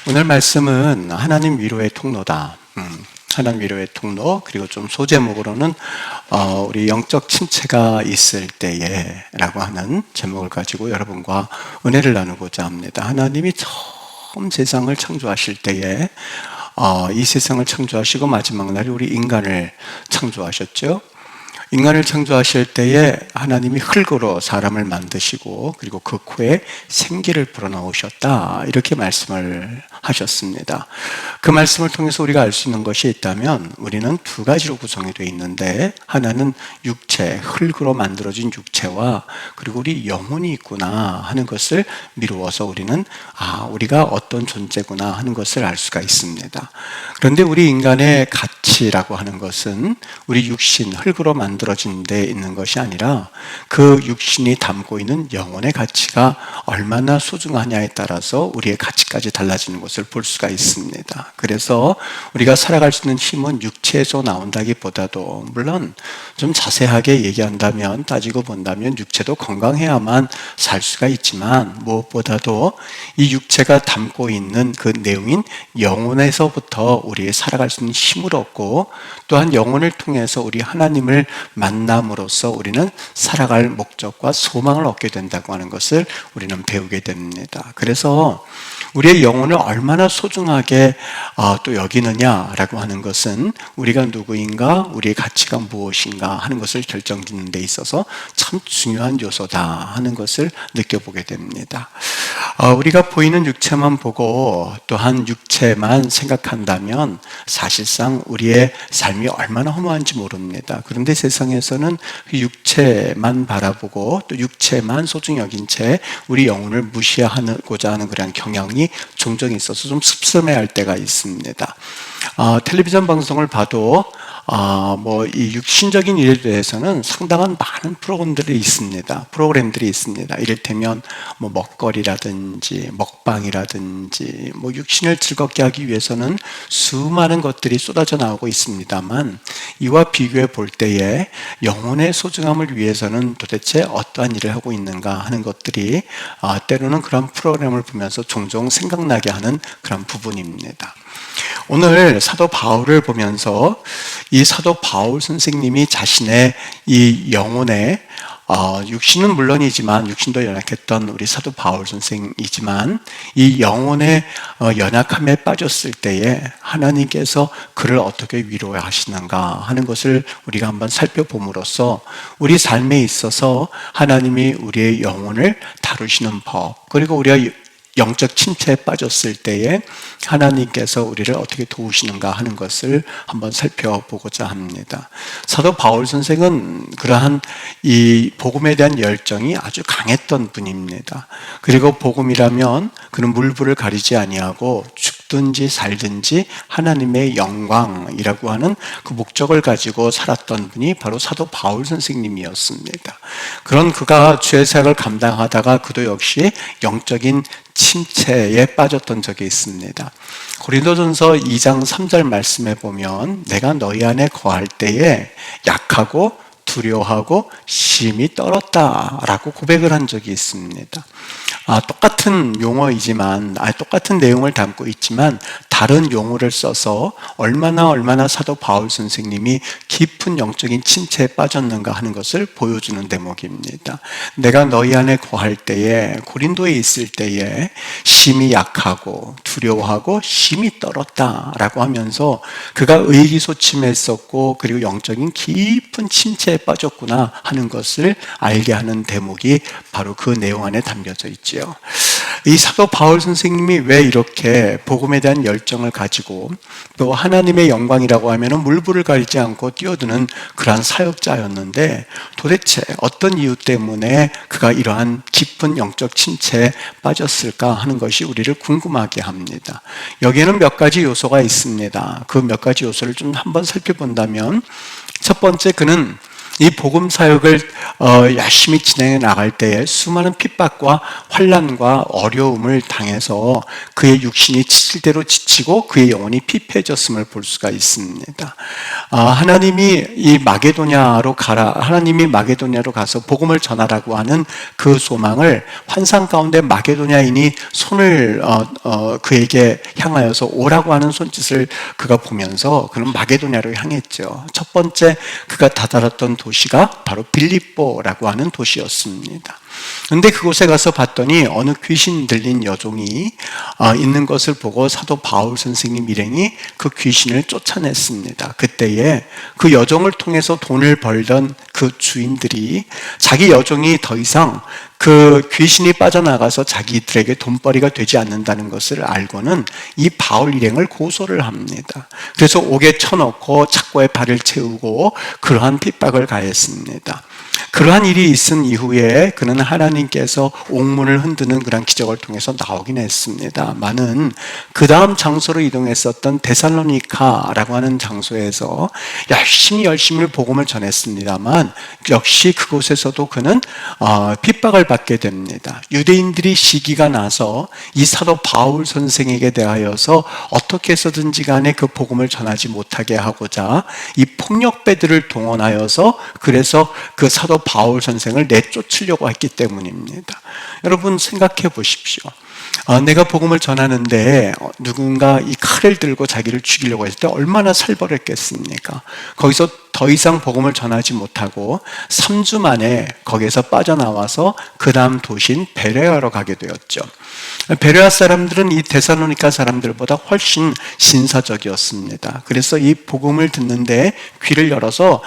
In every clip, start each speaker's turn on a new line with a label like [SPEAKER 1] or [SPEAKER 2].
[SPEAKER 1] 오늘 말씀은 하나님 위로의 통로다. 하나님 위로의 통로, 그리고 좀 소제목으로는 우리 영적 침체가 있을 때에 라고 하는 제목을 가지고 여러분과 은혜를 나누고자 합니다. 하나님이 처음 세상을 창조하실 때에 이 세상을 창조하시고 마지막 날에 우리 인간을 창조하셨죠. 인간을 창조하실 때에 하나님이 흙으로 사람을 만드시고 그리고 그 코에 생기를 불어넣으셨다, 이렇게 말씀을 하셨습니다. 그 말씀을 통해서 우리가 알 수 있는 것이 있다면 우리는 두 가지로 구성이 되어 있는데, 하나는 육체, 흙으로 만들어진 육체와 그리고 우리 영혼이 있구나 하는 것을 미루어서 우리는 우리가 어떤 존재구나 하는 것을 알 수가 있습니다. 그런데 우리 인간의 가치라고 하는 것은 우리 육신, 흙으로 만들어진 데 있는 것이 아니라 그 육신이 담고 있는 영혼의 가치가 얼마나 소중하냐에 따라서 우리의 가치까지 달라지는 것을 볼 수가 있습니다. 그래서 우리가 살아갈 수 있는 힘은 육체에서 나온다기보다도, 물론 좀 자세하게 얘기한다면, 따지고 본다면 육체도 건강해야만 살 수가 있지만, 무엇보다도 이 육체가 담고 있는 그 내용인 영혼에서부터 우리의 살아갈 수 있는 힘을 얻고, 또한 영혼을 통해서 우리 하나님을 만남으로써 우리는 살아갈 목적과 소망을 얻게 된다고 하는 것을 우리는 배우게 됩니다. 그래서 우리의 영혼을 얼마나 소중하게 또 여기느냐라고 하는 것은 우리가 누구인가, 우리의 가치가 무엇인가 하는 것을 결정짓는 데 있어서 참 중요한 요소다 하는 것을 느껴보게 됩니다. 우리가 보이는 육체만 보고 또한 육체만 생각한다면 사실상 우리의 삶이 얼마나 허무한지 모릅니다. 그런데 세상에서는 육체만 바라보고 또 육체만 소중히 여긴 채 우리 영혼을 무시하고자 하는 그런 경향이 종종 있어서 좀 씁쓸해할 때가 있습니다. 텔레비전 방송을 봐도 이 육신적인 일에 대해서는 상당한 많은 프로그램들이 있습니다. 이를테면 먹거리라든지 먹방이라든지 육신을 즐겁게 하기 위해서는 수많은 것들이 쏟아져 나오고 있습니다만, 이와 비교해 볼 때에 영혼의 소중함을 위해서는 도대체 어떠한 일을 하고 있는가 하는 것들이 때로는 그런 프로그램을 보면서 종종 생각나게 하는 그런 부분입니다. 오늘 사도 바울을 보면서 이 사도 바울 선생님이 자신의 이 영혼의 육신은 물론이지만, 육신도 연약했던 우리 사도 바울 선생이지만 이 영혼의 연약함에 빠졌을 때에 하나님께서 그를 어떻게 위로하시는가 하는 것을 우리가 한번 살펴봄으로써 우리 삶에 있어서 하나님이 우리의 영혼을 다루시는 법, 그리고 우리가 영적 침체에 빠졌을 때에 하나님께서 우리를 어떻게 도우시는가 하는 것을 한번 살펴보고자 합니다. 사도 바울 선생은 그러한 이 복음에 대한 열정이 아주 강했던 분입니다. 그리고 복음이라면 그는 물불을 가리지 아니하고 죽든지 살든지 하나님의 영광이라고 하는 그 목적을 가지고 살았던 분이 바로 사도 바울 선생님이었습니다. 그런 그가 주의 사역을 감당하다가 그도 역시 영적인 침체에 빠졌던 적이 있습니다. 고린도전서 2장 3절 말씀에 보면 내가 너희 안에 거할 때에 약하고 두려워하고 심히 떨었다라고 고백을 한 적이 있습니다. 똑같은 용어이지만, 똑같은 내용을 담고 있지만 다른 용어를 써서 얼마나 사도 바울 선생님이 깊은 영적인 침체에 빠졌는가 하는 것을 보여주는 대목입니다. 내가 너희 안에 거할 때에, 고린도에 있을 때에 심히 약하고 두려워하고 심히 떨었다라고 하면서 그가 의기소침했었고 그리고 영적인 깊은 침체에 빠졌구나 하는 것을 알게 하는 대목이 바로 그 내용 안에 담겨져 있지요. 이 사도 바울 선생님이 왜 이렇게 복음에 대한 열정을 가지고 또 하나님의 영광이라고 하면 물불을 가리지 않고 뛰어드는 그러한 사역자였는데, 도대체 어떤 이유 때문에 그가 이러한 깊은 영적 침체에 빠졌을까 하는 것이 우리를 궁금하게 합니다. 여기에는 몇 가지 요소가 있습니다. 그 몇 가지 요소를 좀 한번 살펴본다면, 첫 번째, 그는 이 복음 사역을 열심히 진행해 나갈 때에 수많은 핍박과 환난과 어려움을 당해서 그의 육신이 지칠 대로 지치고 그의 영혼이 피폐해졌음을 볼 수가 있습니다. 하나님이 하나님이 마게도냐로 가서 복음을 전하라고 하는 그 소망을 환상 가운데 마게도냐인이 손을 그에게 향하여서 오라고 하는 손짓을 그가 보면서 그는 마게도냐로 향했죠. 첫 번째 그가 다다랐던 도시가 바로 빌립보라고 하는 도시였습니다. 근데 그곳에 가서 봤더니 어느 귀신 들린 여종이 있는 것을 보고 사도 바울 선생님 일행이 그 귀신을 쫓아냈습니다. 그때에 그 여종을 통해서 돈을 벌던 그 주인들이 자기 여종이 더 이상 그 귀신이 빠져나가서 자기들에게 돈벌이가 되지 않는다는 것을 알고는 이 바울 일행을 고소를 합니다. 그래서 옥에 쳐넣고 착고에 발을 채우고 그러한 핍박을 가했습니다. 그러한 일이 있은 이후에 그는 하나님께서 옥문을 흔드는 그런 기적을 통해서 나오긴 했습니다만은 그 다음 장소로 이동했었던 데살로니카라고 하는 장소에서 열심히 복음을 전했습니다만 역시 그곳에서도 그는 핍박을 받게 됩니다. 유대인들이 시기가 나서 이 사도 바울 선생에게 대하여서 어떻게 해서든지 간에 그 복음을 전하지 못하게 하고자 이 폭력배들을 동원하여서 그래서 그 사도 바울 선생을 내쫓으려고 했기 때문입니다. 여러분 생각해 보십시오. 내가 복음을 전하는데 누군가 이 칼을 들고 자기를 죽이려고 했을 때 얼마나 살벌했겠습니까? 거기서 더 이상 복음을 전하지 못하고 3주 만에 거기에서 빠져나와서 그 다음 도시인 베레아로 가게 되었죠. 베레아 사람들은 이 데살로니가 사람들보다 훨씬 신사적이었습니다. 그래서 이 복음을 듣는데 귀를 열어서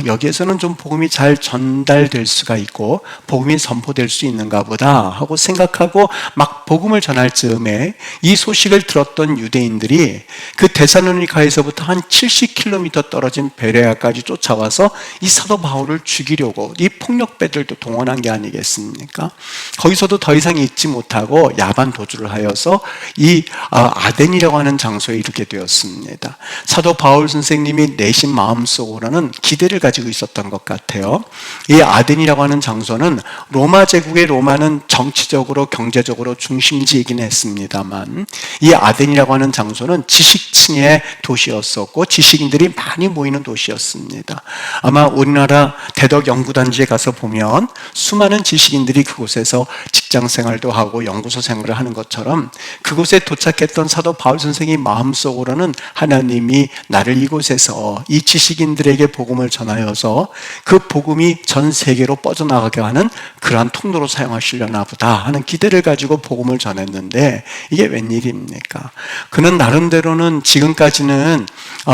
[SPEAKER 1] 여기에서는 좀 복음이 잘 전달될 수가 있고 복음이 선포될 수 있는가 보다 하고 생각하고 막 복음을 전할 즈음에 이 소식을 들었던 유대인들이 그 데살로니가에서부터 한 70km 떨어진 베레아까지 쫓아와서 이 사도 바울을 죽이려고 이 폭력배들도 동원한 게 아니겠습니까? 거기서도 더 이상 있지 못하고 야반 도주를 하여서 이 아덴이라고 하는 장소에 이르게 되었습니다. 사도 바울 선생님이 내신 마음속으로는 기대를 가지고 있었던 것 같아요. 이 아덴이라고 하는 장소는 로마 제국의 로마는 정치적으로 경제적으로 중심지이긴 했습니다만 이 아덴이라고 하는 장소는 지식층의 도시였었고 지식인들이 많이 모이는 도시였습니다. 아마 우리나라 대덕연구단지에 가서 보면 수많은 지식인들이 그곳에서 직장생활도 하고 연구소 생활을 하는 것처럼 그곳에 도착했던 사도 바울 선생이 마음속으로는 하나님이 나를 이곳에서 이 지식인들에게 복음을 전하여서 그 복음이 전 세계로 뻗어나가게 하는 그러한 통로로 사용하시려나 보다 하는 기대를 가지고 복음을 전했는데 이게 웬일입니까? 그는 나름대로는 지금까지는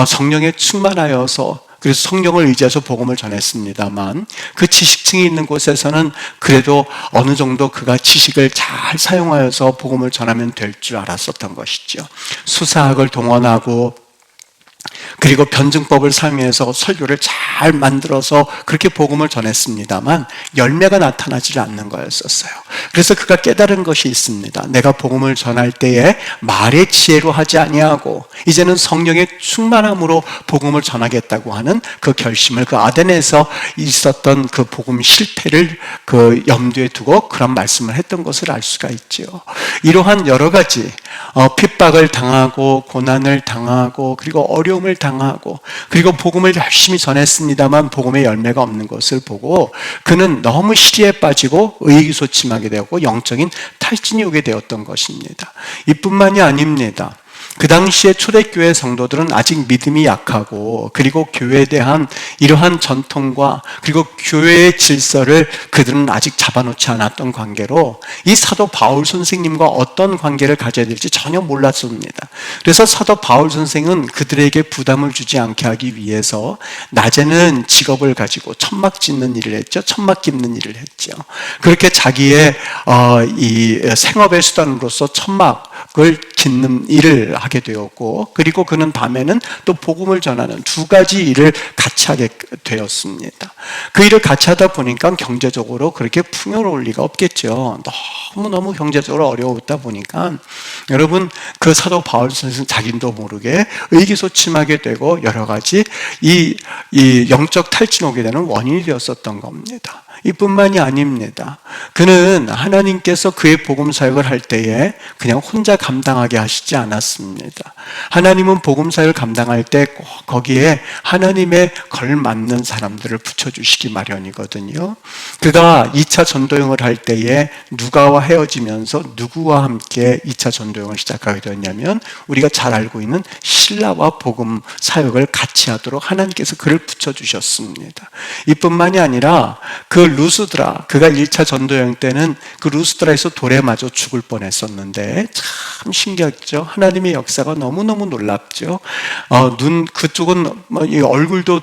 [SPEAKER 1] 성령에 충만하여서 그래서 성령을 의지해서 복음을 전했습니다만 그 지식층이 있는 곳에서는 그래도 어느 정도 그가 지식을 잘 사용하여서 복음을 전하면 될 줄 알았었던 것이죠. 수사학을 동원하고 그리고 변증법을 사용해서 설교를 잘 만들어서 그렇게 복음을 전했습니다만 열매가 나타나지 않는 거였었어요. 그래서 그가 깨달은 것이 있습니다. 내가 복음을 전할 때에 말의 지혜로 하지 아니하고 이제는 성령의 충만함으로 복음을 전하겠다고 하는 그 결심을 그 아덴에서 있었던 그 복음 실패를 그 염두에 두고 그런 말씀을 했던 것을 알 수가 있죠. 이러한 여러 가지 핍박을 당하고 고난을 당하고 그리고 어려움을 당하고 그리고 복음을 열심히 전했습니다만 복음의 열매가 없는 것을 보고 그는 너무 시리에 빠지고 의기소침하게 되었고 영적인 탈진이 오게 되었던 것입니다. 이뿐만이 아닙니다. 그 당시에 초대교회 성도들은 아직 믿음이 약하고 그리고 교회에 대한 이러한 전통과 그리고 교회의 질서를 그들은 아직 잡아놓지 않았던 관계로 이 사도 바울 선생님과 어떤 관계를 가져야 될지 전혀 몰랐습니다. 그래서 사도 바울 선생은 그들에게 부담을 주지 않게 하기 위해서 낮에는 직업을 가지고 천막 짓는 일을 했죠. 천막 깁는 일을 했죠. 그렇게 자기의 이 생업의 수단으로서 천막을 짓는 일을 하게 되었고 그리고 그는 밤에는 또 복음을 전하는 두 가지 일을 같이 하게 되었습니다. 그 일을 같이 하다 보니까 경제적으로 그렇게 풍요로울 리가 없겠죠. 너무너무 경제적으로 어려웠다 보니까 여러분, 그 사도 바울 선생은 자기도 모르게 의기소침하게 되고 여러 가지 이 영적 탈진 오게 되는 원인이 되었었던 겁니다. 이뿐만이 아닙니다. 그는 하나님께서 그의 복음 사역을 할 때에 그냥 혼자 감당하게 하시지 않았습니다. 하나님은 복음 사역을 감당할 때 꼭 거기에 하나님의 걸맞는 사람들을 붙여주시기 마련이거든요. 그가 2차 전도여행을 할 때에 누가와 헤어지면서 누구와 함께 2차 전도여행을 시작하게 되었냐면 우리가 잘 알고 있는 신라와 복음 사역을 같이 하도록 하나님께서 그를 붙여주셨습니다. 이뿐만이 아니라 그 루스드라, 그가 1차 전도여행 때는 그 루스드라에서 돌에 맞아 죽을 뻔했었는데 참 신기하죠. 하나님의 역사가 너무너무 놀랍죠. 그쪽은 이 얼굴도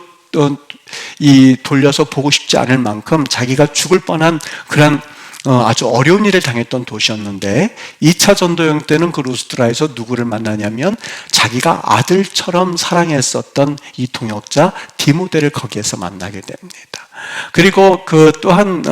[SPEAKER 1] 돌려서 보고 싶지 않을 만큼 자기가 죽을 뻔한 그런 아주 어려운 일을 당했던 도시였는데 2차 전도여행 때는 그 루스드라에서 누구를 만나냐면 자기가 아들처럼 사랑했었던 이 동역자 디모데를 거기에서 만나게 됩니다. 그리고 그 또한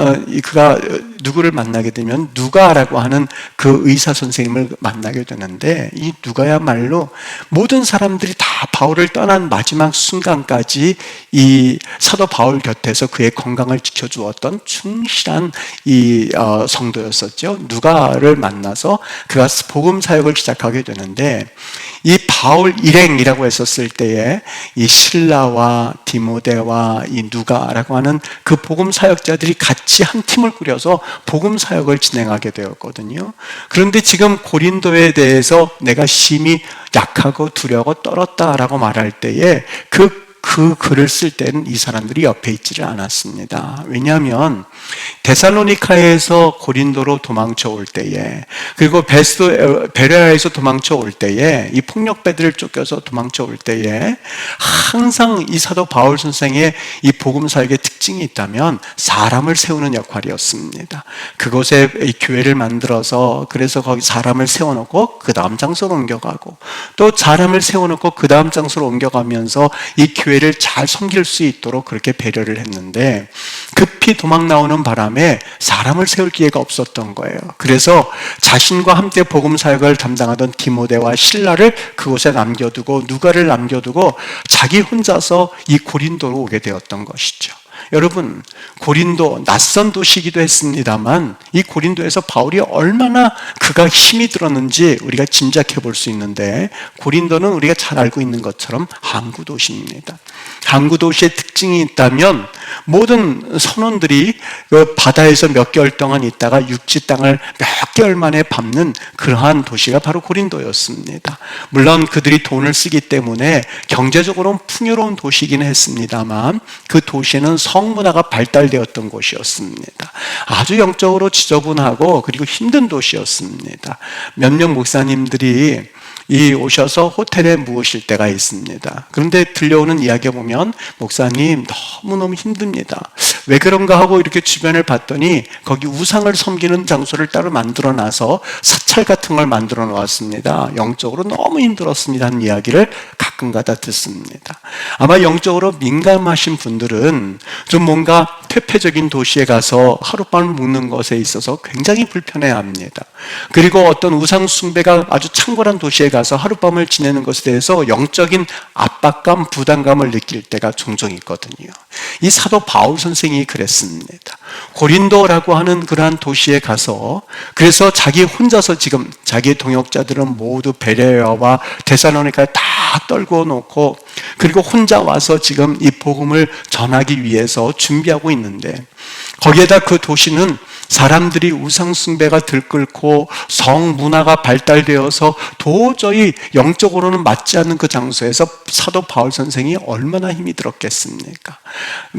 [SPEAKER 1] 그가 누구를 만나게 되면 누가라고 하는 그 의사 선생님을 만나게 되는데 이 누가야말로 모든 사람들이 다 바울을 떠난 마지막 순간까지 이 사도 바울 곁에서 그의 건강을 지켜주었던 충실한 이 성도였었죠. 누가를 만나서 그가 복음 사역을 시작하게 되는데 이 바울 일행이라고 했었을 때에 이 실라와 디모데와 이 누가라고 하는 그 복음 사역자들이 같이 한 팀을 꾸려서 복음 사역을 진행하게 되었거든요. 그런데 지금 고린도에 대해서 내가 심히 약하고 두려워 떨었다라고 말할 때에 그 글을 쓸 때는 이 사람들이 옆에 있지를 않았습니다. 왜냐하면 데살로니카에서 고린도로 도망쳐 올 때에 그리고 베레아에서 도망쳐 올 때에 이 폭력배들을 쫓겨서 도망쳐 올 때에 항상 이 사도 바울 선생의 이 복음 사역의 특징이 있다면 사람을 세우는 역할이었습니다. 그곳에 이 교회를 만들어서 그래서 거기 사람을 세워놓고 그 다음 장소로 옮겨가고 또 사람을 세워놓고 그 다음 장소로 옮겨가면서 이 교회를 잘 섬길 수 있도록 그렇게 배려를 했는데 급히 도망 나오는 바람에 사람을 세울 기회가 없었던 거예요. 그래서 자신과 함께 복음 사역을 담당하던 디모데와 실라를 그곳에 남겨두고 누가를 남겨두고 자기 혼자서 이 고린도로 오게 되었던 것이죠. 여러분, 고린도 낯선 도시이기도 했습니다만 이 고린도에서 바울이 얼마나 그가 힘이 들었는지 우리가 짐작해 볼 수 있는데 고린도는 우리가 잘 알고 있는 것처럼 항구 도시입니다. 항구 도시의 특징이 있다면 모든 선원들이 그 바다에서 몇 개월 동안 있다가 육지 땅을 몇 개월 만에 밟는 그러한 도시가 바로 고린도였습니다. 물론 그들이 돈을 쓰기 때문에 경제적으로는 풍요로운 도시이긴 했습니다만 그 도시는 성문화가 발달되었던 곳이었습니다. 아주 영적으로 지저분하고 그리고 힘든 도시였습니다. 몇몇 목사님들이 오셔서 호텔에 묵으실 때가 있습니다. 그런데 들려오는 이야기에 보면 목사님 너무너무 힘듭니다. 왜 그런가 하고 이렇게 주변을 봤더니 거기 우상을 섬기는 장소를 따로 만들어 놔서 사찰 같은 걸 만들어 놓았습니다. 영적으로 너무 힘들었습니다 하는 이야기를 가끔가다 듣습니다. 아마 영적으로 민감하신 분들은 좀 뭔가 퇴폐적인 도시에 가서 하룻밤을 묵는 것에 있어서 굉장히 불편해합니다. 그리고 어떤 우상 숭배가 아주 창궐한 도시에 가서 하룻밤을 지내는 것에 대해서 영적인 압박감, 부담감을 느낄 때가 종종 있거든요. 이 사도 바울 선생이 그랬습니다. 고린도라고 하는 그러한 도시에 가서 그래서 자기 혼자서 지금 자기의 동역자들은 모두 베레아와 데살로니카에 다 떨고 놓고 그리고 혼자 와서 지금 이 복음을 전하기 위해서 준비하고 있는데 거기에다 그 도시는 사람들이 우상 숭배가 들끓고 성문화가 발달되어서 도저히 영적으로는 맞지 않는 그 장소에서 사도 바울 선생이 얼마나 힘이 들었겠습니까?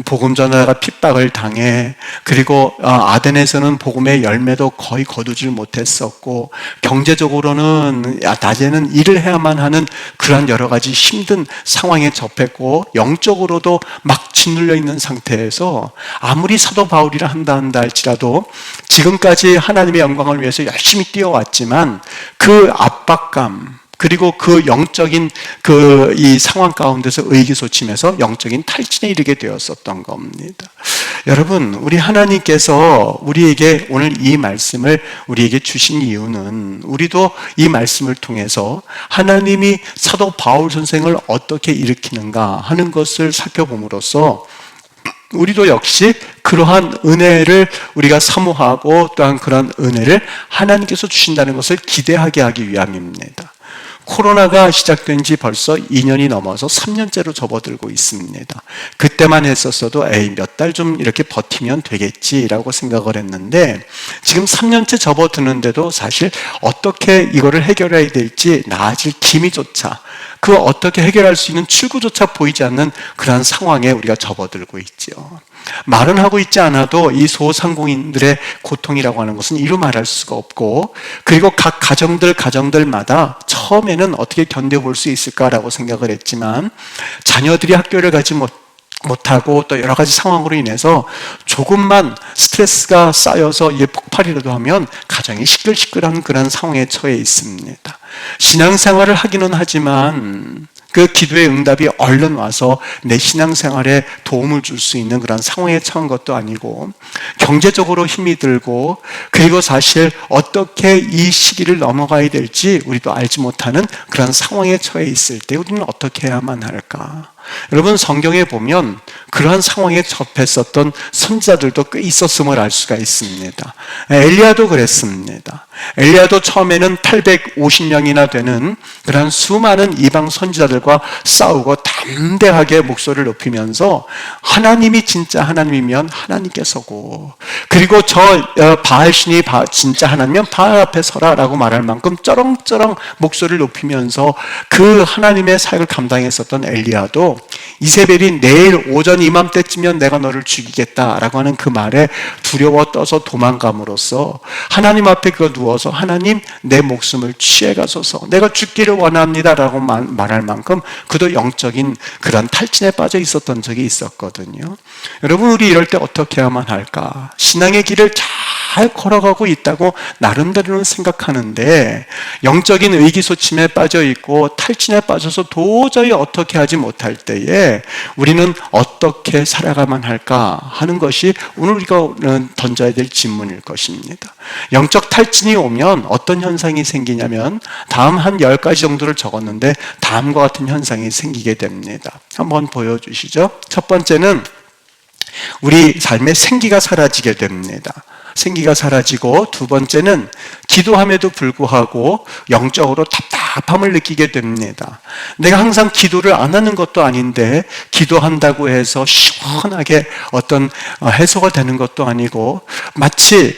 [SPEAKER 1] 복음 전하다가 핍박을 당해 그리고 아덴에서는 복음의 열매도 거의 거두질 못했었고 경제적으로는 낮에는 일을 해야만 하는 그런 여러 가지 힘든 상황에 접했고 영적으로도 막 짓눌려 있는 상태에서 아무리 사도 바울이라 한다 할지라도 지금까지 하나님의 영광을 위해서 열심히 뛰어왔지만 그 압박감 그리고 그 영적인 이 상황 가운데서 의기소침해서 영적인 탈진에 이르게 되었었던 겁니다. 여러분, 우리 하나님께서 우리에게 오늘 이 말씀을 우리에게 주신 이유는 우리도 이 말씀을 통해서 하나님이 사도 바울 선생을 어떻게 일으키는가 하는 것을 살펴봄으로써 우리도 역시 그러한 은혜를 우리가 사모하고 또한 그러한 은혜를 하나님께서 주신다는 것을 기대하게 하기 위함입니다. 코로나가 시작된 지 벌써 2년이 넘어서 3년째로 접어들고 있습니다. 그때만 했었어도 몇 달 좀 이렇게 버티면 되겠지라고 생각을 했는데 지금 3년째 접어드는데도 사실 어떻게 이거를 해결해야 될지 나아질 기미조차 그 어떻게 해결할 수 있는 출구조차 보이지 않는 그러한 상황에 우리가 접어들고 있죠. 말은 하고 있지 않아도 이 소상공인들의 고통이라고 하는 것은 이루 말할 수가 없고, 그리고 각 가정들마다 처음에는 어떻게 견뎌볼 수 있을까라고 생각을 했지만 자녀들이 학교를 가지 못하고 또 여러 가지 상황으로 인해서 조금만 스트레스가 쌓여서 이게 폭발이라도 하면 가정이 시끌시끌한 그런 상황에 처해 있습니다. 신앙생활을 하기는 하지만 그 기도의 응답이 얼른 와서 내 신앙생활에 도움을 줄 수 있는 그런 상황에 처한 것도 아니고, 경제적으로 힘이 들고, 그리고 사실 어떻게 이 시기를 넘어가야 될지 우리도 알지 못하는 그런 상황에 처해 있을 때 우리는 어떻게 해야만 할까? 여러분, 성경에 보면 그러한 상황에 접했었던 선지자들도 꽤 있었음을 알 수가 있습니다. 엘리야도 그랬습니다. 엘리야도 처음에는 850명이나 되는 그런 수많은 이방 선지자들과 싸우고 담대하게 목소리를 높이면서 하나님이 진짜 하나님이면 하나님께 서고, 그리고 저 바알신이 진짜 하나님이면 바알 앞에 서라라고 말할 만큼 쩌렁쩌렁 목소리를 높이면서 그 하나님의 사역을 감당했었던 엘리야도 이세벨이 내일 오전 이맘때쯤면 내가 너를 죽이겠다라고 하는 그 말에 두려워 떠서 도망감으로써 하나님 앞에 누워서 하나님 내 목숨을 취해가소서 내가 죽기를 원합니다라고 말할 만큼 그도 영적인 그런 탈진에 빠져 있었던 적이 있었거든요. 여러분, 우리 이럴 때 어떻게 해야만 할까? 신앙의 길을 잘 걸어가고 있다고 나름대로는 생각하는데 영적인 의기소침에 빠져 있고 탈진에 빠져서 도저히 어떻게 하지 못할 때에 우리는 어떻게 살아가만 할까 하는 것이 오늘 우리가 던져야 될 질문일 것입니다. 영적 탈진이 오면 어떤 현상이 생기냐면 다음 한 10가지 정도를 적었는데 다음과 같은 현상이 생기게 됩니다. 한번 보여주시죠. 첫 번째는 우리 삶의 생기가 사라지게 됩니다. 생기가 사라지고, 두 번째는 기도함에도 불구하고 영적으로 답답함을 느끼게 됩니다. 내가 항상 기도를 안 하는 것도 아닌데 기도한다고 해서 시원하게 어떤 해소가 되는 것도 아니고 마치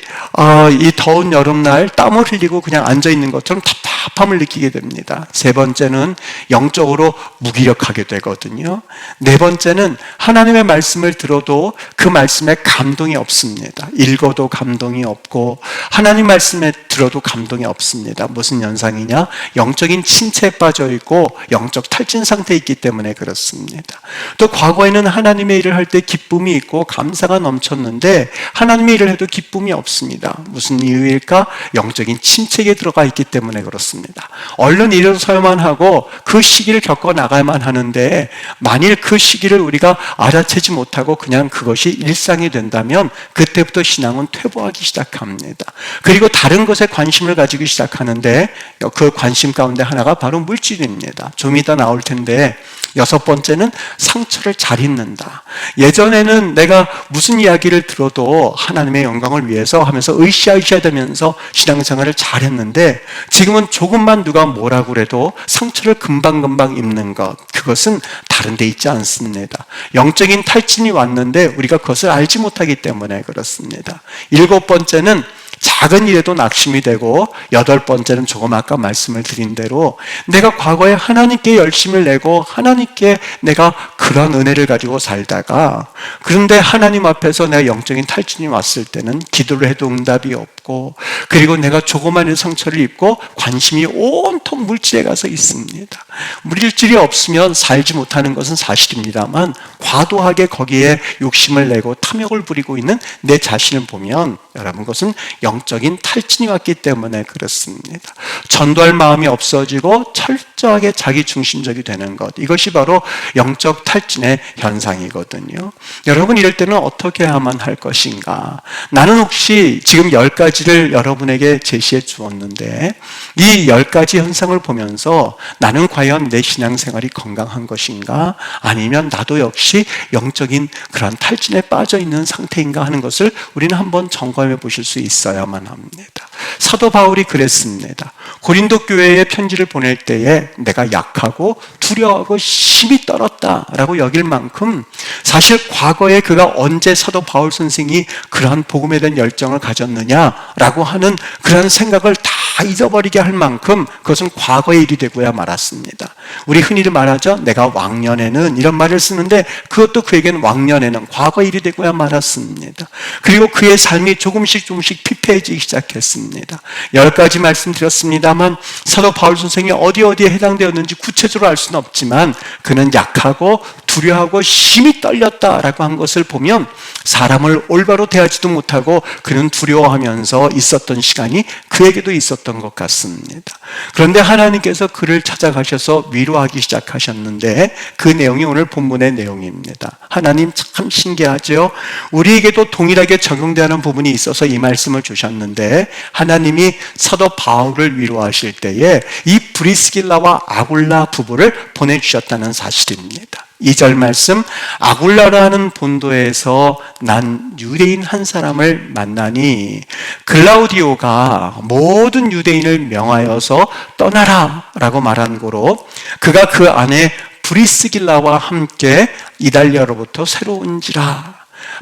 [SPEAKER 1] 이 더운 여름날 땀을 흘리고 그냥 앉아있는 것처럼 답답함을 느끼게 됩니다. 세 번째는 영적으로 무기력하게 되거든요. 네 번째는 하나님의 말씀을 들어도 그 말씀에 감동이 없습니다. 읽어도 감동이 없고 하나님 말씀에 들어도 감동이 없습니다. 무슨 현상이냐? 영적인 침체에 빠져 있고 영적 탈진 상태에 있기 때문에 그렇습니다. 또 과거에는 하나님의 일을 할 때 기쁨이 있고 감사가 넘쳤는데 하나님의 일을 해도 기쁨이 없습니다. 무슨 이유일까? 영적인 침체에 들어가 있기 때문에 그렇습니다. 얼른 일어서야만 하고 그 시기를 겪어 나가야만 하는데 만일 그 시기를 우리가 알아채지 못하고 그냥 그것이 일상이 된다면 그때부터 신앙은 퇴보하기 시작합니다. 그리고 다른 것에 관심을 가지기 시작하는데 그 관심 가운데 하나가 바로 물질입니다. 좀 이따 나올 텐데, 여섯 번째는 상처를 잘 잊는다. 예전에는 내가 무슨 이야기를 들어도 하나님의 영광을 위해서 하면서 으쌰으쌰 되면서 신앙생활을 잘했는데 지금은 조금만 누가 뭐라고 그래도 상처를 금방금방 입는 것, 그것은 다른 데 있지 않습니다. 영적인 탈진이 왔는데 우리가 그것을 알지 못하기 때문에 그렇습니다. 일곱 번째는 작은 일에도 낙심이 되고, 여덟 번째는 조금 아까 말씀을 드린 대로 내가 과거에 하나님께 열심을 내고 하나님께 내가 그런 은혜를 가지고 살다가 그런데 하나님 앞에서 내가 영적인 탈진이 왔을 때는 기도를 해도 응답이 없고, 그리고 내가 조그마한 상처를 입고 관심이 온통 물질에 가서 있습니다. 물질이 없으면 살지 못하는 것은 사실입니다만 과도하게 거기에 욕심을 내고 탐욕을 부리고 있는 내 자신을 보면 여러분, 그것은 영적인 탈진이 왔기 때문에 그렇습니다. 전도할 마음이 없어지고 철저하게 자기 중심적이 되는 것, 이것이 바로 영적 탈진의 현상이거든요. 여러분, 이럴 때는 어떻게 해야만 할 것인가? 나는 혹시 지금 10가지를 여러분에게 제시해 주었는데 이 10가지 현상을 보면서 나는 과연 내 신앙생활이 건강한 것인가? 아니면 나도 역시 영적인 그런 탈진에 빠져 있는 상태인가 하는 것을 우리는 한번 점검해 보실 수 있어야만 합니다. 사도 바울이 그랬습니다. 고린도 교회에 편지를 보낼 때에 내가 약하고 두려워하고 심히 떨었다라고 여길 만큼 사실 과거에 그가 언제 사도 바울 선생이 그러한 복음에 대한 열정을 가졌느냐라고 하는 그런 생각을 다 잊어버리게 할 만큼 그것은 과거의 일이 되고야 말았습니다. 우리 흔히 말하죠. 내가 왕년에는, 이런 말을 쓰는데 그것도 그에게는 왕년에는 과거의 일이 되고야 말았습니다. 그리고 그의 삶이 조금씩 피폐해지기 시작했습니다. 10가지 말씀드렸습니다만 사도 바울 선생이 어디에 해당되었는지 구체적으로 알 수는 없지만 그는 약하고 두려워하고 심히 떨렸다라고 한 것을 보면 사람을 올바로 대하지도 못하고 그는 두려워하면서 있었던 시간이 그에게도 있었던 것 같습니다. 그런데 하나님께서 그를 찾아가셔서 위로하기 시작하셨는데 그 내용이 오늘 본문의 내용입니다. 하나님 참 신기하죠. 우리에게도 동일하게 적용되는 부분이 있어서 이 말씀을 주셨는데 하나님이 사도 바울을 위로하실 때에 이 브리스길라와 아굴라 부부를 보내주셨다는 사실입니다. 2절 말씀, 아굴라라는 본도에서 난 유대인 한 사람을 만나니 글라우디오가 모든 유대인을 명하여서 떠나라 라고 말한 고로 그가 그 안에 브리스길라와 함께 이달리아로부터 새로 온지라.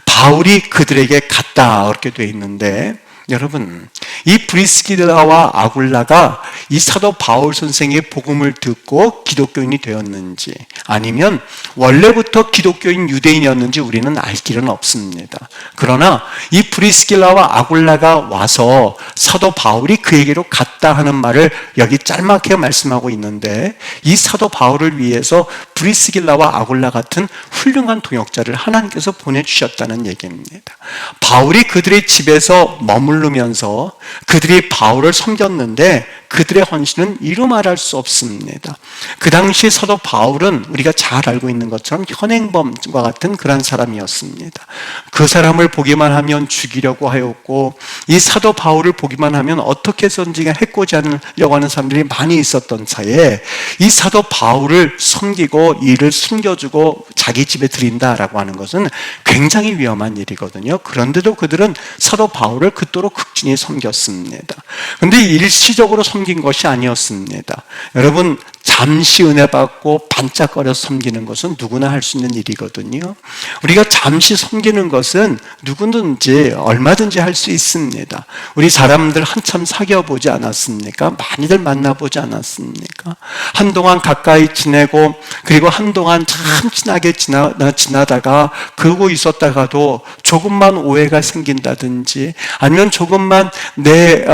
[SPEAKER 1] 바울이 그들에게 갔다 그렇게 되어 있는데 여러분, 이 브리스길라와 아굴라가 이 사도 바울 선생의 복음을 듣고 기독교인이 되었는지 아니면 원래부터 기독교인 유대인이었는지 우리는 알 길은 없습니다. 그러나 이 브리스길라와 아굴라가 와서 사도 바울이 그에게로 갔다 하는 말을 여기 짤막하게 말씀하고 있는데 이 사도 바울을 위해서 브리스길라와 아굴라 같은 훌륭한 동역자를 하나님께서 보내주셨다는 얘기입니다. 바울이 그들의 집에서 머무르면서 그들이 바울을 섬겼는데 그들의 헌신은 이루 말할 수 없습니다. 그 당시 사도 바울은 우리가 잘 알고 있는 것처럼 현행범과 같은 그런 사람이었습니다. 그 사람을 보기만 하면 죽이려고 하였고 이 사도 바울을 보기만 하면 어떻게 해서든지 해코지 하려고 하는 사람들이 많이 있었던 차에 이 사도 바울을 섬기고 이를 숨겨주고 자기 집에 들인다라고 하는 것은 굉장히 위험한 일이거든요. 그런데도 그들은 사도 바울을 그토록 극진히 섬겼습니다. 그런데 일시적으로 섬긴 것이 아니었습니다. 여러분, 잠시 은혜 받고 반짝거려서 섬기는 것은 누구나 할 수 있는 일이거든요. 우리가 잠시 섬기는 것은 누구든지 얼마든지 할 수 있습니다. 우리 사람들 한참 사귀어 보지 않았습니까? 많이들 만나보지 않았습니까? 한동안 가까이 지내고 그리고 한동안 참 친하게 지나다가 그러고 있었다가도 조금만 오해가 생긴다든지 아니면 조금만 내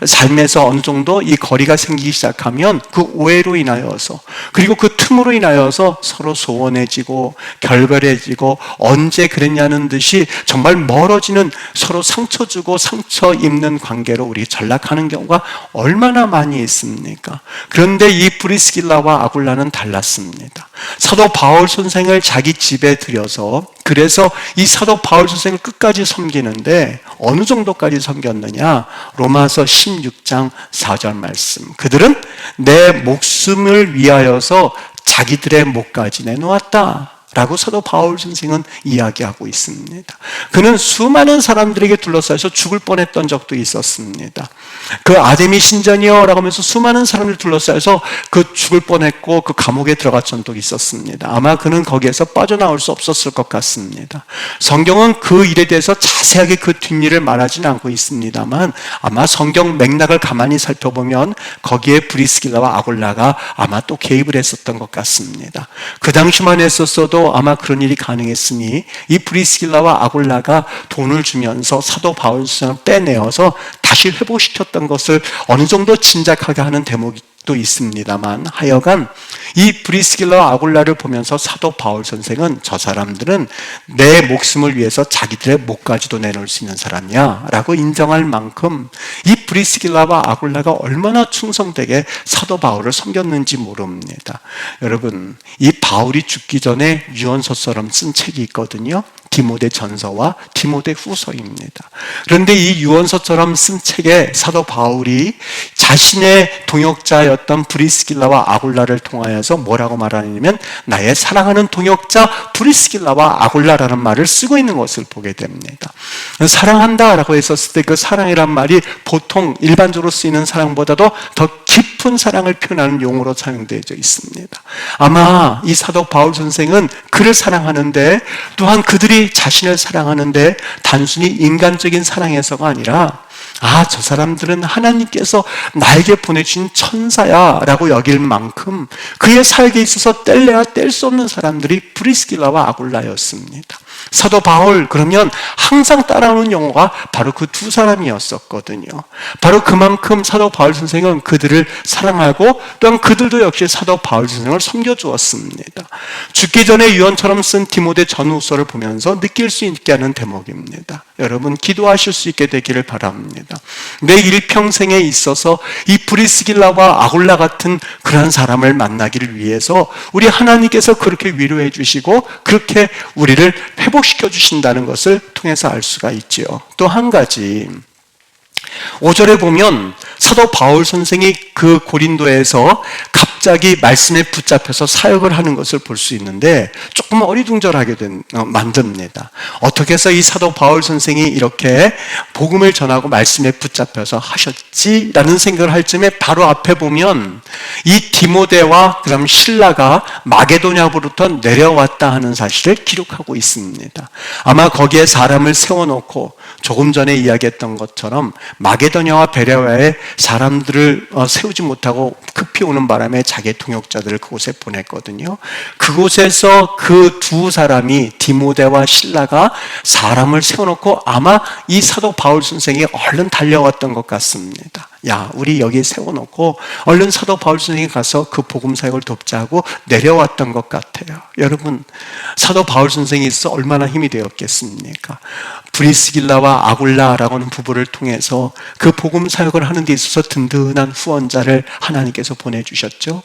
[SPEAKER 1] 삶에서 어느 정도 이 거리가 생기기 시작하면 그 오해로 인하여서 그리고 그 틈으로 인하여서 서로 소원해지고 결별해지고 언제 그랬냐는 듯이 정말 멀어지는 서로 상처 주고 상처 입는 관계로 우리 전락하는 경우가 얼마나 많이 있습니까? 그런데 이 브리스길라와 아굴라는 달랐습니다. 사도 바울 선생을 자기 집에 들여서 그래서 이 사도 바울 선생을 끝까지 섬기는데 어느 정도까지 섬겼느냐? 로마서 16장 4절 말씀. 그들은 내 목숨을 위하여서 자기들의 목까지 내놓았다 라고 사도 바울 선생은 이야기하고 있습니다. 그는 수많은 사람들에게 둘러싸여서 죽을 뻔했던 적도 있었습니다. 그 아데미 신전이요 라고 하면서 수많은 사람들 둘러싸여서 그 죽을 뻔했고 그 감옥에 들어갔던 적도 있었습니다. 아마 그는 거기에서 빠져나올 수 없었을 것 같습니다. 성경은 그 일에 대해서 자세하게 그 뒷일을 말하지는 않고 있습니다만 아마 성경 맥락을 가만히 살펴보면 거기에 브리스길라와 아굴라가 아마 또 개입을 했었던 것 같습니다. 그 당시만 했었어도 아마 그런 일이 가능했으니 이 브리스길라와 아굴라가 돈을 주면서 사도 바울 선생을 빼내어서 다시 회복시켰던 것을 어느 정도 짐작하게 하는 대목도 적도 있습니다만 하여간 이 브리스길라와 아굴라를 보면서 사도 바울 선생은 저 사람들은 내 목숨을 위해서 자기들의 목까지도 내놓을 수 있는 사람이야 라고 인정할 만큼 이 브리스길라와 아굴라가 얼마나 충성되게 사도 바울을 섬겼는지 모릅니다. 여러분, 이 바울이 죽기 전에 유언서처럼 쓴 책이 있거든요. 디모데 전서와 디모데 후서입니다. 그런데 이 유언서처럼 쓴 책에 사도 바울이 자신의 동역자였던 브리스길라와 아굴라를 통하여서 뭐라고 말하냐면 나의 사랑하는 동역자 브리스길라와 아굴라라는 말을 쓰고 있는 것을 보게 됩니다. 사랑한다라고 했었을 때 그 사랑이란 말이 보통 일반적으로 쓰이는 사랑보다도 더 깊은 사랑을 표현하는 용어로 사용되어 있습니다. 아마 이 사도 바울 선생은 그를 사랑하는데 또한 그들이 자신을 사랑하는데 단순히 인간적인 사랑에서가 아니라 저 사람들은 하나님께서 나에게 보내주신 천사야 라고 여길 만큼 그의 삶에 있어서 뗄래야 뗄 수 없는 사람들이 브리스길라와 아굴라였습니다. 사도 바울 그러면 항상 따라오는 용어가 바로 그 두 사람이었었거든요. 바로 그만큼 사도 바울 선생은 그들을 사랑하고 또한 그들도 역시 사도 바울 선생을 섬겨주었습니다. 죽기 전에 유언처럼 쓴 디모데 전후서를 보면서 느낄 수 있게 하는 대목입니다. 여러분 기도하실 수 있게 되기를 바랍니다. 내 일평생에 있어서 이 브리스길라와 아굴라 같은 그런 사람을 만나기를 위해서 우리 하나님께서 그렇게 위로해 주시고 그렇게 우리를 회복시켜 주신다는 것을 통해서 알 수가 있지요. 또 한 가지 5절에 보면 사도 바울 선생이 그 고린도에서 갑자기 말씀에 붙잡혀서 사역을 하는 것을 볼 수 있는데 조금 어리둥절하게 만듭니다. 어떻게 해서 이 사도 바울 선생이 이렇게 복음을 전하고 말씀에 붙잡혀서 하셨지라는 생각을 할 쯤에 바로 앞에 보면 이 디모데와 그다음 실라가 마게도냐부터 내려왔다 하는 사실을 기록하고 있습니다. 아마 거기에 사람을 세워놓고 조금 전에 이야기했던 것처럼 마게도냐와 베레아에 사람들을 세우지 못하고 급히 오는 바람에 자기의 동역자들을 그곳에 보냈거든요. 그곳에서 그 두 사람이 디모데와 실라가 사람을 세워놓고 아마 이 사도 바울 선생이 얼른 달려왔던 것 같습니다. 야, 우리 여기 세워놓고 얼른 사도 바울 선생이 가서 그 복음 사역을 돕자고 내려왔던 것 같아요. 여러분, 사도 바울 선생이 있어 얼마나 힘이 되었겠습니까? 브리스길라와 아굴라라고 하는 부부를 통해서 그 복음 사역을 하는 데 있어서 든든한 후원자를 하나님께서 보내주셨죠.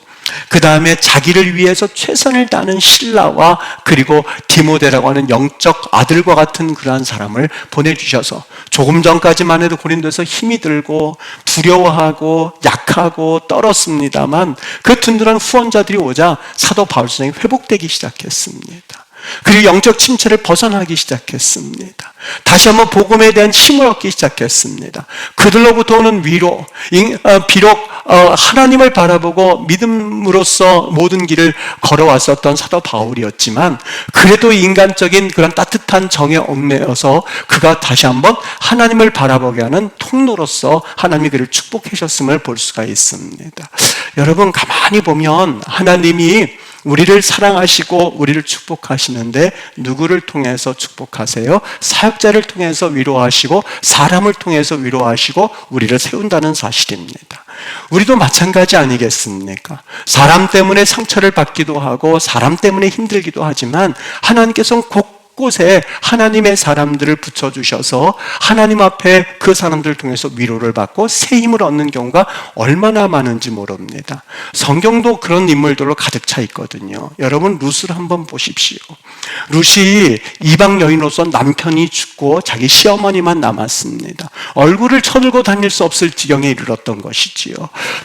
[SPEAKER 1] 그 다음에 자기를 위해서 최선을 다하는 실라와 그리고 디모데라고 하는 영적 아들과 같은 그러한 사람을 보내주셔서 조금 전까지만 해도 고린도에서 힘이 들고 두려워하고 약하고 떨었습니다만 그 든든한 후원자들이 오자 사도 바울 선생이 회복되기 시작했습니다. 그리고 영적 침체를 벗어나기 시작했습니다. 다시 한번 복음에 대한 힘을 얻기 시작했습니다. 그들로부터 오는 위로, 비록 하나님을 바라보고 믿음으로써 모든 길을 걸어왔었던 사도 바울이었지만 그래도 인간적인 그런 따뜻한 정에 얽매여서 그가 다시 한번 하나님을 바라보게 하는 통로로서 하나님이 그를 축복해 주셨음을 볼 수가 있습니다. 여러분 가만히 보면 하나님이 우리를 사랑하시고 우리를 축복하시는데 누구를 통해서 축복하세요? 사역자를 통해서 위로하시고 사람을 통해서 위로하시고 우리를 세운다는 사실입니다. 우리도 마찬가지 아니겠습니까? 사람 때문에 상처를 받기도 하고 사람 때문에 힘들기도 하지만 하나님께서는 곳곳에 하나님의 사람들을 붙여주셔서 하나님 앞에 그 사람들을 통해서 위로를 받고 새 힘을 얻는 경우가 얼마나 많은지 모릅니다. 성경도 그런 인물들로 가득 차 있거든요. 여러분 룻을 한번 보십시오. 룻이 이방 여인으로서 남편이 죽고 자기 시어머니만 남았습니다. 얼굴을 쳐들고 다닐 수 없을 지경에 이르렀던 것이지요.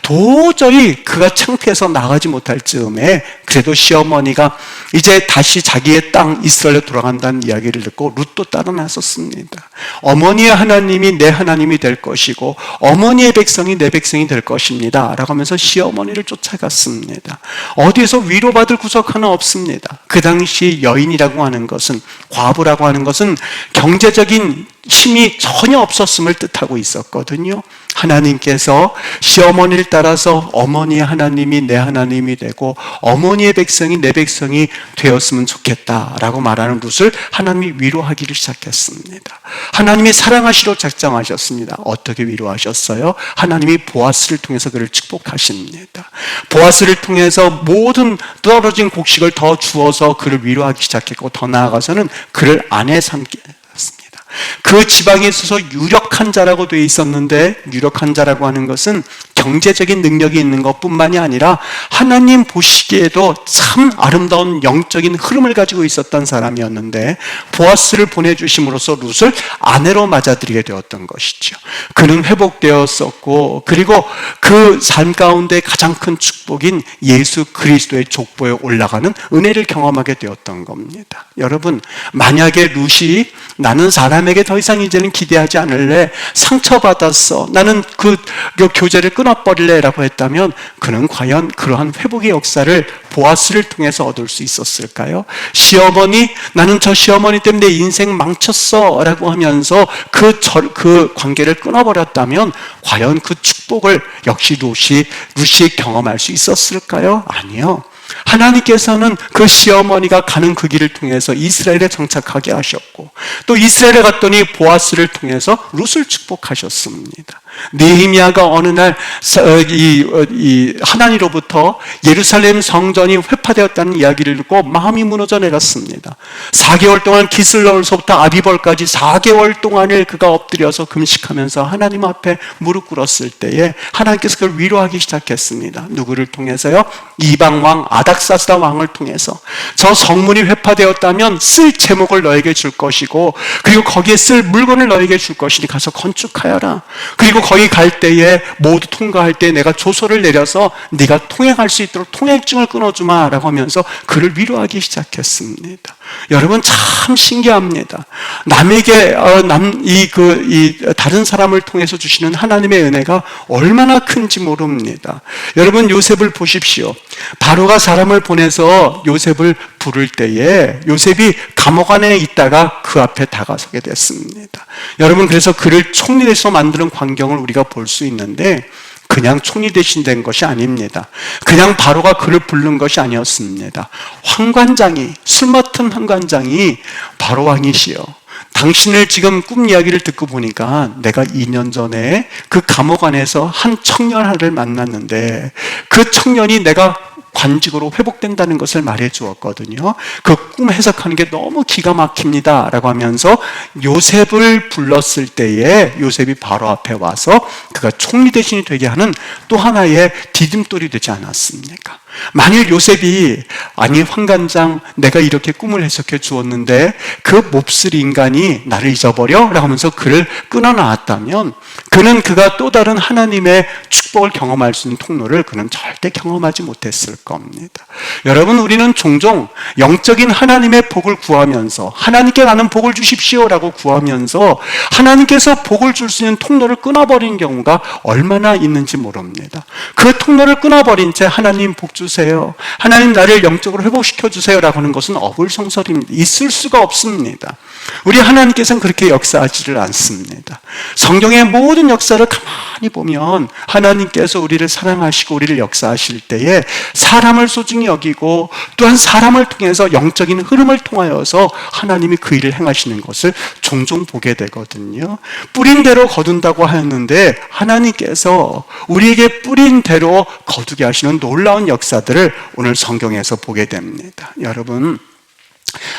[SPEAKER 1] 도저히 그가 창피해서 나가지 못할 즈음에 그래도 시어머니가 이제 다시 자기의 땅 이스라엘로 돌아간다는 이야기를 듣고 룻도 따라 나섰습니다. 어머니의 하나님이 내 하나님이 될 것이고 어머니의 백성이 내 백성이 될 것입니다 라고 하면서 시어머니를 쫓아갔습니다. 어디에서 위로받을 구석 하나 없습니다. 그 당시 여인이라고 하는 것은, 과부라고 하는 것은 경제적인 힘이 전혀 없었음을 뜻하고 있었거든요. 하나님께서 시어머니를 따라서 어머니의 하나님이 내 하나님이 되고 어머니의 백성이 내 백성이 되었으면 좋겠다라고 말하는 룻을 하나님이 위로하기를 시작했습니다. 하나님이 사랑하시려 작정하셨습니다. 어떻게 위로하셨어요? 하나님이 보아스를 통해서 그를 축복하십니다. 보아스를 통해서 모든 떨어진 곡식을 더 주어서 그를 위로하기 시작했고, 더 나아가서는 그를 아내 삼게 했습니다. 그 지방에 있어서 유력한 자라고 되어 있었는데, 유력한 자라고 하는 것은 경제적인 능력이 있는 것뿐만이 아니라 하나님 보시기에도 참 아름다운 영적인 흐름을 가지고 있었던 사람이었는데, 보아스를 보내주심으로써 룻을 아내로 맞아들이게 되었던 것이죠. 그는 회복되었었고, 그리고 그 삶 가운데 가장 큰 축복인 예수 그리스도의 족보에 올라가는 은혜를 경험하게 되었던 겁니다. 여러분, 만약에 룻이 나는 사람에게 더 이상 이제는 기대하지 않을래, 상처받았어, 나는 그 교제를 끊어버릴래 라고 했다면, 그는 과연 그러한 회복의 역사를 보아스를 통해서 얻을 수 있었을까요? 시어머니, 나는 저 시어머니 때문에 내 인생 망쳤어 라고 하면서 그 관계를 끊어버렸다면 과연 그 축복을 역시 룻이 경험할 수 있었을까요? 아니요. 하나님께서는 그 시어머니가 가는 그 길을 통해서 이스라엘에 정착하게 하셨고, 또 이스라엘에 갔더니 보아스를 통해서 룻을 축복하셨습니다. 느헤미야가 어느 날 하나님으로부터 예루살렘 성전이 회파되었다는 이야기를 듣고 마음이 무너져 내렸습니다. 4개월 동안 기슬로서부터 아비벌까지 4개월 동안을 그가 엎드려서 금식하면서 하나님 앞에 무릎 꿇었을 때에 하나님께서 그를 위로하기 시작했습니다. 누구를 통해서요? 이방왕 아닥사스다 왕을 통해서. 저 성문이 회파되었다면 쓸 제목을 너에게 줄 것이고, 그리고 거기에 쓸 물건을 너에게 줄 것이니 가서 건축하여라. 그리고 거기 갈 때에 모두 통과할 때 내가 조서를 내려서 네가 통행할 수 있도록 통행증을 끊어주마 라고 하면서 그를 위로하기 시작했습니다. 여러분, 참 신기합니다. 남에게 다른 사람을 통해서 주시는 하나님의 은혜가 얼마나 큰지 모릅니다. 여러분, 요셉을 보십시오. 바로가 사람을 보내서 요셉을 부를 때에 요셉이 감옥 안에 있다가 그 앞에 다가서게 됐습니다. 여러분, 그래서 그를 총리 대신으로 만드는 광경을 우리가 볼 수 있는데, 그냥 총리 대신 된 것이 아닙니다. 그냥 바로가 그를 부른 것이 아니었습니다. 황관장이, 술 맡은 황관장이 바로 왕이시여, 당신을 지금 꿈 이야기를 듣고 보니까 내가 2년 전에 그 감옥 안에서 한 청년을 만났는데, 그 청년이 내가 관직으로 회복된다는 것을 말해 주었거든요. 그 꿈 해석하는 게 너무 기가 막힙니다 라고 하면서 요셉을 불렀을 때에 요셉이 바로 앞에 와서 그가 총리 대신이 되게 하는 또 하나의 디딤돌이 되지 않았습니까? 만일 요셉이, 아니 황관장, 내가 이렇게 꿈을 해석해 주었는데 그 몹쓸 인간이 나를 잊어버려? 라고 하면서 그를 끊어놨다면, 그가 또 다른 하나님의 축복을 경험할 수 있는 통로를 그는 절대 경험하지 못했을 겁니다. 여러분, 우리는 종종 영적인 하나님의 복을 구하면서, 하나님께 나는 복을 주십시오 라고 구하면서 하나님께서 복을 줄 수 있는 통로를 끊어버린 경우가 얼마나 있는지 모릅니다. 그 통로를 끊어버린 채 하나님 복 주세요, 하나님 나를 영적으로 회복시켜 주세요 라고 하는 것은 어불성설입니다. 있을 수가 없습니다. 우리 하나님께서는 그렇게 역사하지를 않습니다. 성경의 모든 역사를 가만히 보면 하나님께서 우리를 사랑하시고 우리를 역사하실 때에 사람을 소중히 여기고, 또한 사람을 통해서 영적인 흐름을 통하여서 하나님이 그 일을 행하시는 것을 종종 보게 되거든요. 뿌린 대로 거둔다고 하였는데, 하나님께서 우리에게 뿌린 대로 거두게 하시는 놀라운 역사들을 오늘 성경에서 보게 됩니다. 여러분,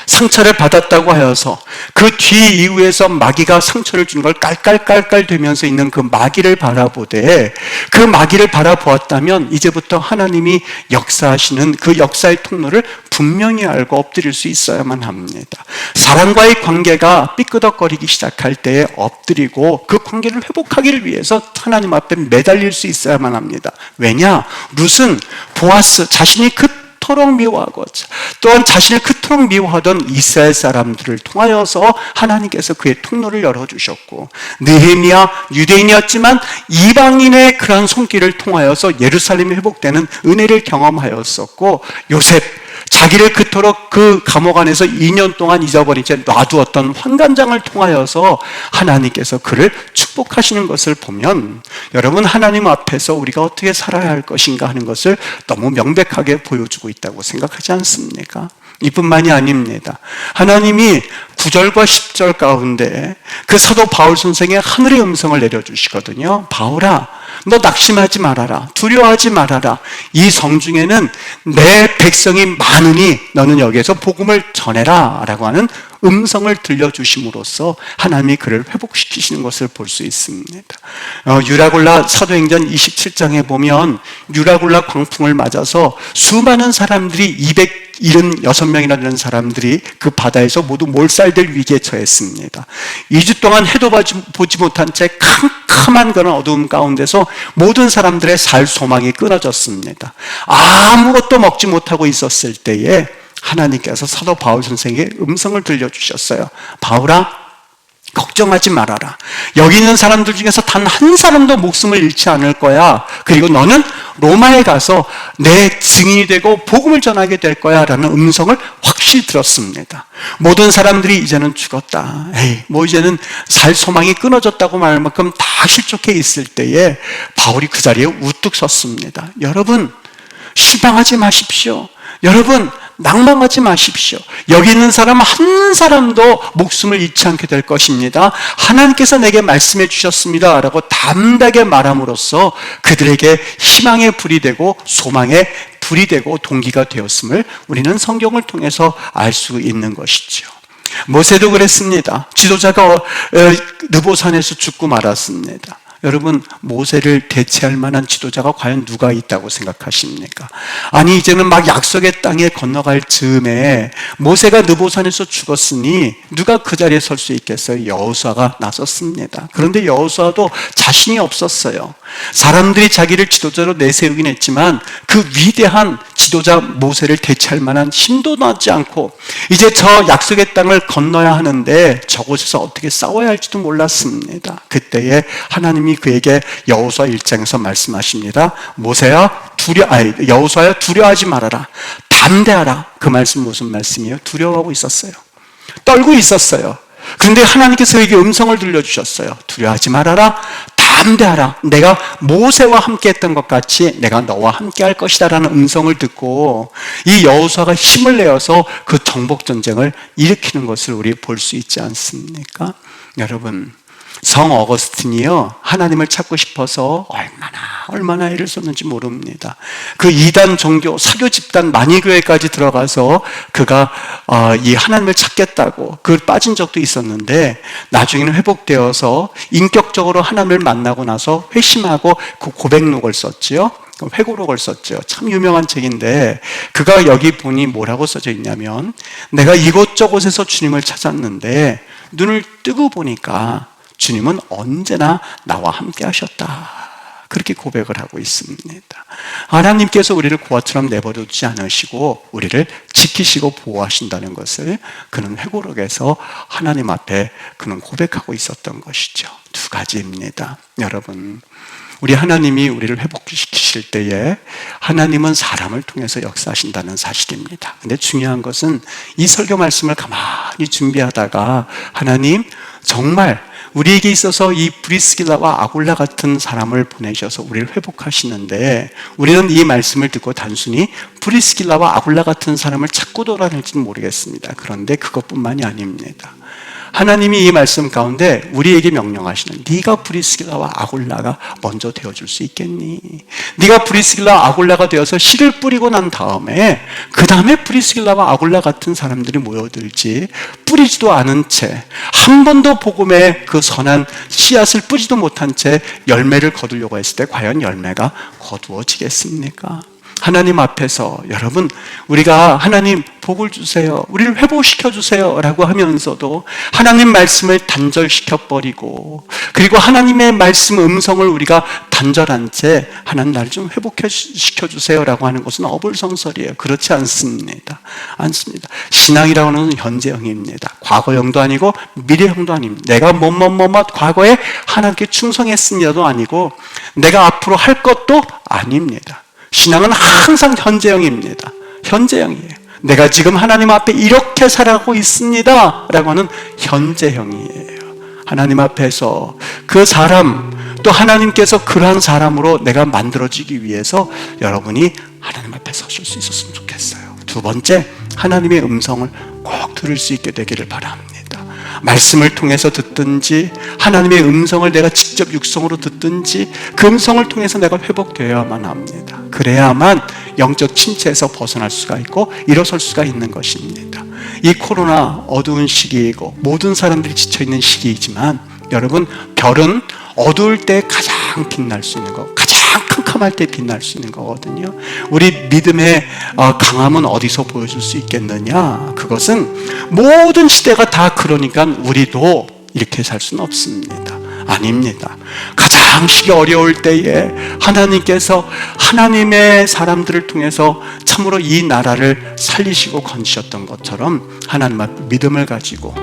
[SPEAKER 1] 상처를 받았다고 하여서 그 뒤 이후에서 마귀가 상처를 주는 걸 깔깔깔깔 되면서 있는 그 마귀를 바라보되, 그 마귀를 바라보았다면 이제부터 하나님이 역사하시는 그 역사의 통로를 분명히 알고 엎드릴 수 있어야만 합니다. 사람과의 관계가 삐끄덕거리기 시작할 때에 엎드리고 그 관계를 회복하기를 위해서 하나님 앞에 매달릴 수 있어야만 합니다. 왜냐? 룻은 보아스, 자신이 그토록 미워하고 또한 자신을 그토록 미워하던 이스라엘 사람들을 통하여서 하나님께서 그의 통로를 열어주셨고, 느헤미야 유대인이었지만 이방인의 그러한 손길을 통하여서 예루살렘이 회복되는 은혜를 경험하였었고, 요셉 자기를 그토록 그 감옥 안에서 2년 동안 잊어버린 채 놔두었던 환관장을 통하여서 하나님께서 그를 축복하시는 것을 보면 여러분, 하나님 앞에서 우리가 어떻게 살아야 할 것인가 하는 것을 너무 명백하게 보여주고 있다고 생각하지 않습니까? 이뿐만이 아닙니다. 하나님이 9절과 10절 가운데 그 사도 바울 선생의 하늘의 음성을 내려주시거든요. 바울아, 너 낙심하지 말아라. 두려워하지 말아라. 이 성중에는 내 백성이 많으니 너는 여기에서 복음을 전해라 라고 하는 음성을 들려주심으로써 하나님이 그를 회복시키시는 것을 볼 수 있습니다. 유라굴라 사도행전 27장에 보면 유라굴라 광풍을 맞아서 수많은 사람들이 276명이나 되는 사람들이 그 바다에서 모두 몰살될 위기에 처했습니다. 2주 동안 해도 보지 못한 채 캄캄한 그런 어두움 가운데서 모든 사람들의 살 소망이 끊어졌습니다. 아무것도 먹지 못하고 있었을 때에 하나님께서 사도 바울 선생에게 음성을 들려주셨어요. 바울아, 걱정하지 말아라. 여기 있는 사람들 중에서 단 한 사람도 목숨을 잃지 않을 거야. 그리고 너는 로마에 가서 내 증인이 되고 복음을 전하게 될 거야 라는 음성을 확실히 들었습니다. 모든 사람들이 이제는 죽었다, 뭐 이제는 살 소망이 끊어졌다고 말할 만큼 다 실족해 있을 때에 바울이 그 자리에 우뚝 섰습니다. 여러분, 실망하지 마십시오. 여러분, 낭망하지 마십시오. 여기 있는 사람 한 사람도 목숨을 잃지 않게 될 것입니다. 하나님께서 내게 말씀해 주셨습니다 라고 담대하게 말함으로써 그들에게 희망의 불이 되고 소망의 불이 되고 동기가 되었음을 우리는 성경을 통해서 알 수 있는 것이죠. 모세도 그랬습니다. 지도자가 느보산에서 죽고 말았습니다. 여러분, 모세를 대체할 만한 지도자가 과연 누가 있다고 생각하십니까? 아니, 이제는 막 약속의 땅에 건너갈 즈음에 모세가 느보산에서 죽었으니 누가 그 자리에 설 수 있겠어요? 여호수아가 나섰습니다. 그런데 여호수아도 자신이 없었어요. 사람들이 자기를 지도자로 내세우긴 했지만 그 위대한 지도자 모세를 대체할 만한 힘도 나지 않고 이제 저 약속의 땅을 건너야 하는데 저곳에서 어떻게 싸워야 할지도 몰랐습니다. 그때에 하나님이 그에게 여호수아 1장에서 말씀하십니다. 여호수아야 두려워하지 말아라. 담대하라. 그 말씀 무슨 말씀이에요? 두려워하고 있었어요. 떨고 있었어요. 그런데 하나님께서 그에게 음성을 들려주셨어요. 두려워하지 말아라. 담대하라. 내가 모세와 함께 했던 것 같이 내가 너와 함께 할 것이다 라는 음성을 듣고 이 여호수아가 힘을 내어서 그 정복전쟁을 일으키는 것을 우리 볼 수 있지 않습니까? 여러분, 성 어거스틴이요, 하나님을 찾고 싶어서 얼마나 애를 썼는지 모릅니다. 그 이단 종교, 사교 집단 마니교회까지 들어가서 그가 이 하나님을 찾겠다고 그 빠진 적도 있었는데 나중에는 회복되어서 인격적으로 하나님을 만나고 나서 회심하고 그 고백록을 썼지요. 회고록을 썼죠. 참 유명한 책인데 그가 여기 보니 뭐라고 써져 있냐면, 내가 이곳저곳에서 주님을 찾았는데 눈을 뜨고 보니까 주님은 언제나 나와 함께 하셨다. 그렇게 고백을 하고 있습니다. 하나님께서 우리를 고아처럼 내버려두지 않으시고 우리를 지키시고 보호하신다는 것을 그는 회고록에서 하나님 앞에 그는 고백하고 있었던 것이죠. 두 가지입니다. 여러분, 우리 하나님이 우리를 회복시키실 때에 하나님은 사람을 통해서 역사하신다는 사실입니다. 근데 중요한 것은 이 설교 말씀을 가만히 준비하다가 하나님 정말 우리에게 있어서 이 브리스길라와 아굴라 같은 사람을 보내셔서 우리를 회복하시는데 우리는 이 말씀을 듣고 단순히 브리스길라와 아굴라 같은 사람을 찾고 돌아다닐지는 모르겠습니다. 그런데 그것뿐만이 아닙니다. 하나님이 이 말씀 가운데 우리에게 명령하시는, 네가 브리스길라와 아굴라가 먼저 되어줄 수 있겠니? 네가 브리스길라와 아굴라가 되어서 씨를 뿌리고 난 다음에 그 다음에 브리스길라와 아굴라 같은 사람들이 모여들지, 뿌리지도 않은 채 한 번도 복음의 그 선한 씨앗을 뿌리지도 못한 채 열매를 거두려고 했을 때 과연 열매가 거두어지겠습니까? 하나님 앞에서 여러분, 우리가 하나님 복을 주세요, 우리를 회복시켜 주세요 라고 하면서도 하나님 말씀을 단절시켜버리고, 그리고 하나님의 말씀 음성을 우리가 단절한 채 하나님 나를 좀 회복시켜 주세요 라고 하는 것은 어불성설이에요. 그렇지 않습니다. 신앙이라고 하는 것은 현재형입니다. 과거형도 아니고 미래형도 아닙니다. 내가 과거에 하나님께 충성했습니다도 아니고 내가 앞으로 할 것도 아닙니다. 신앙은 항상 현재형입니다. 현재형이에요. 내가 지금 하나님 앞에 이렇게 살아가고 있습니다 라고 하는 현재형이에요. 하나님 앞에서 그 사람, 또 하나님께서 그러한 사람으로 내가 만들어지기 위해서 여러분이 하나님 앞에 서실 수 있었으면 좋겠어요. 두 번째, 하나님의 음성을 꼭 들을 수 있게 되기를 바랍니다. 말씀을 통해서 듣든지 하나님의 음성을 내가 직접 육성으로 듣든지 그 음성을 통해서 내가 회복되어야만 합니다. 그래야만 영적 침체에서 벗어날 수가 있고 일어설 수가 있는 것입니다. 이 코로나 어두운 시기이고 모든 사람들이 지쳐있는 시기이지만 여러분, 별은 어두울 때 가장 빛날 수 있는 것, 가장 캄캄할 때 빛날 수 있는 거거든요. 우리 믿음의 강함은 어디서 보여줄 수 있겠느냐? 그것은 모든 시대가 다 그러니까 우리도 이렇게 살 수는 없습니다. 아닙니다. 가장 시기 어려울 때에 하나님께서 하나님의 사람들을 통해서 참으로 이 나라를 살리시고 건지셨던 것처럼 하나님 앞에 믿음을 가지고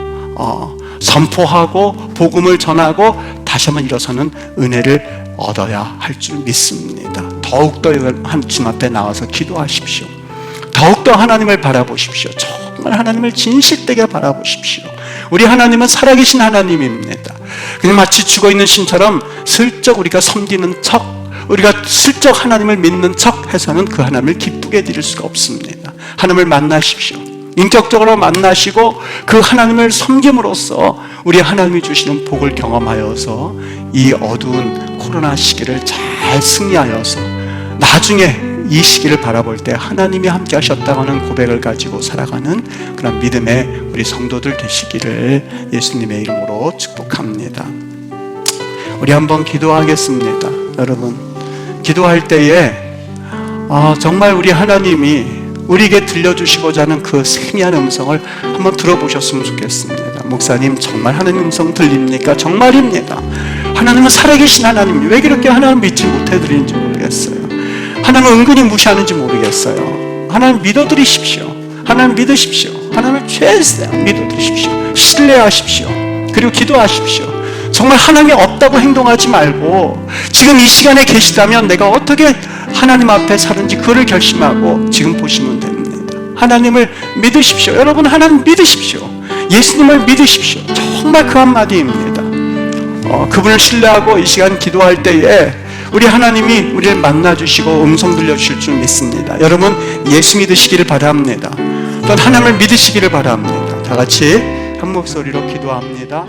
[SPEAKER 1] 선포하고 복음을 전하고 다시 한번 일어서는 은혜를 얻어야 할 줄 믿습니다. 더욱더 하나님 앞에 나와서 기도하십시오. 더욱더 하나님을 바라보십시오. 정말 하나님을 진실되게 바라보십시오. 우리 하나님은 살아계신 하나님입니다. 그냥 마치 죽어있는 신처럼 슬쩍 우리가 섬기는 척, 우리가 슬쩍 하나님을 믿는 척 해서는 그 하나님을 기쁘게 드릴 수가 없습니다. 하나님을 만나십시오. 인격적으로 만나시고 그 하나님을 섬김으로써 우리 하나님이 주시는 복을 경험하여서 이 어두운 코로나 시기를 잘 승리하여서 나중에 이 시기를 바라볼 때 하나님이 함께 하셨다고 하는 고백을 가지고 살아가는 그런 믿음의 우리 성도들 되시기를 예수님의 이름으로 축복합니다. 우리 한번 기도하겠습니다. 여러분, 기도할 때에 정말 우리 하나님이 우리에게 들려주시고자 하는 그 세미한 음성을 한번 들어보셨으면 좋겠습니다. 목사님, 정말 하나님 음성 들립니까? 정말입니다. 하나님은 살아계신 하나님이 왜 그렇게 하나님 믿지 못해드리는지 모르겠어요. 하나님은 은근히 무시하는지 모르겠어요. 하나님 믿어드리십시오. 하나님 믿으십시오. 하나님을 최대한 믿어드리십시오. 신뢰하십시오. 그리고 기도하십시오. 정말 하나님이 없다고 행동하지 말고 지금 이 시간에 계시다면 내가 어떻게 하나님 앞에 사는지 그를 결심하고 지금 보시면 됩니다. 하나님을 믿으십시오. 여러분, 하나님 믿으십시오. 예수님을 믿으십시오. 정말 그 한마디입니다. 그분을 신뢰하고 이 시간 기도할 때에 우리 하나님이 우리를 만나주시고 음성 들려주실 줄 믿습니다. 여러분, 예수 믿으시기를 바랍니다. 또한 하나님을 믿으시기를 바랍니다. 다 같이 한 목소리로 기도합니다.